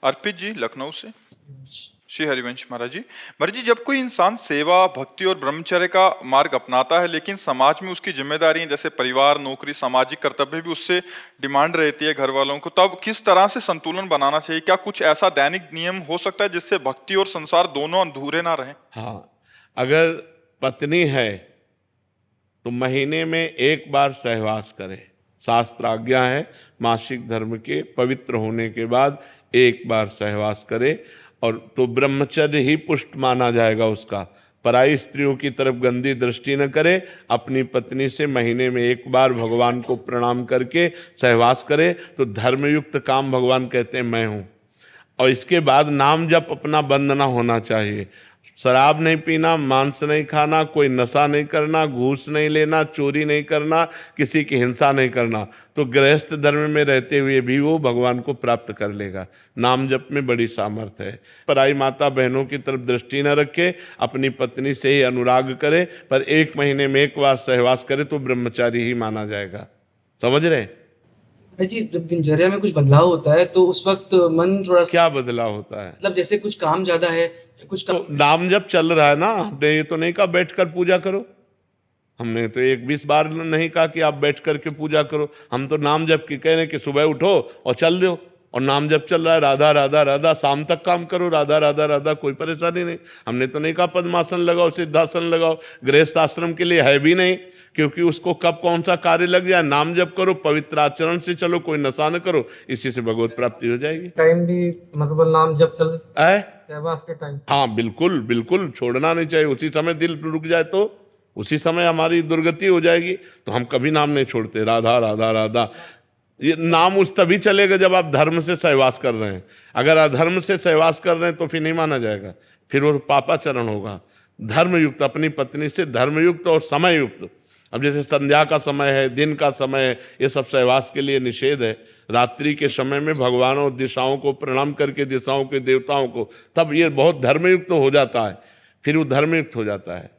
अर्पित जी लखनऊ से। श्री हरिवंश महाराज जी, जब कोई इंसान सेवा, भक्ति और ब्रह्मचर्य का मार्ग अपनाता है लेकिन समाज में उसकी जिम्मेदारियां जैसे परिवार, नौकरी, सामाजिक कर्तव्य भी उससे डिमांड रहती है घर वालों को, तब किस तरह से संतुलन बनाना चाहिए? क्या कुछ ऐसा दैनिक नियम हो सकता है जिससे भक्ति और संसार दोनों अधूरे ना रहें? हाँ, अगर पत्नी है तो महीने में एक बार सहवास करे। शास्त्र आज्ञा है मासिक धर्म के पवित्र होने के बाद एक बार सहवास करे, और तो ब्रह्मचर्य ही पुष्ट माना जाएगा उसका। पराई स्त्रियों की तरफ गंदी दृष्टि न करे, अपनी पत्नी से महीने में एक बार भगवान को प्रणाम करके सहवास करे तो धर्मयुक्त काम भगवान कहते हैं मैं हूँ। और इसके बाद नाम जप अपना बंद ना होना चाहिए। शराब नहीं पीना, मांस नहीं खाना, कोई नशा नहीं करना, घूस नहीं लेना, चोरी नहीं करना, किसी की हिंसा नहीं करना, तो गृहस्थ धर्म में रहते हुए भी वो भगवान को प्राप्त कर लेगा। नाम जप में बड़ी सामर्थ्य है। पराई माता बहनों की तरफ दृष्टि न रखे, अपनी पत्नी से ही अनुराग करे, पर एक महीने में एक बार सहवास करे तो ब्रह्मचारी ही माना जाएगा। समझ रहे? जी, जब दिनचर्या में कुछ बदलाव होता है तो उस वक्त मन थोड़ा क्या बदलाव होता है? मतलब जैसे कुछ काम ज्यादा है, कुछ काम तो नाम जप चल रहा है ना, हमने ये तो नहीं कहा बैठ कर पूजा करो। हमने तो 21 बार नहीं कहा कि आप बैठ करके पूजा करो। हम तो नाम जप की कह रहे हैं कि सुबह उठो और चल दो, और नाम जप चल रहा है राधा राधा राधा, शाम तक काम करो राधा राधा राधा, कोई परेशानी नहीं। हमने तो नहीं कहा पद्मासन लगाओ, सिद्धासन लगाओ, गृहस्थ आश्रम के लिए है भी नहीं, क्योंकि उसको कब कौन सा कार्य लग जाए। नाम जप करो, पवित्र आचरण से चलो, कोई नशा न करो, इसी से भगवत प्राप्ति हो जाएगी। टाइम भी मतलब नाम जप चल है सहवास के टाइम। हाँ बिल्कुल बिल्कुल, छोड़ना नहीं चाहिए। उसी समय दिल रुक जाए तो उसी समय हमारी दुर्गति हो जाएगी। तो हम कभी नाम नहीं छोड़ते, राधा राधा राधा। ये नाम उस तभी चलेगा जब आप धर्म से सहवास कर रहे हैं। अगर अधर्म से सहवास कर रहे हैं तो फिर नहीं माना जाएगा, फिर वो पापाचरण होगा। धर्मयुक्त, अपनी पत्नी से धर्मयुक्त और समययुक्त। अब जैसे संध्या का समय है, दिन का समय है, ये सब सहवास के लिए निषेध है। रात्रि के समय में भगवान और दिशाओं को प्रणाम करके, दिशाओं के देवताओं को, तब ये बहुत धर्मयुक्त हो जाता है, फिर वो धर्मयुक्त हो जाता है।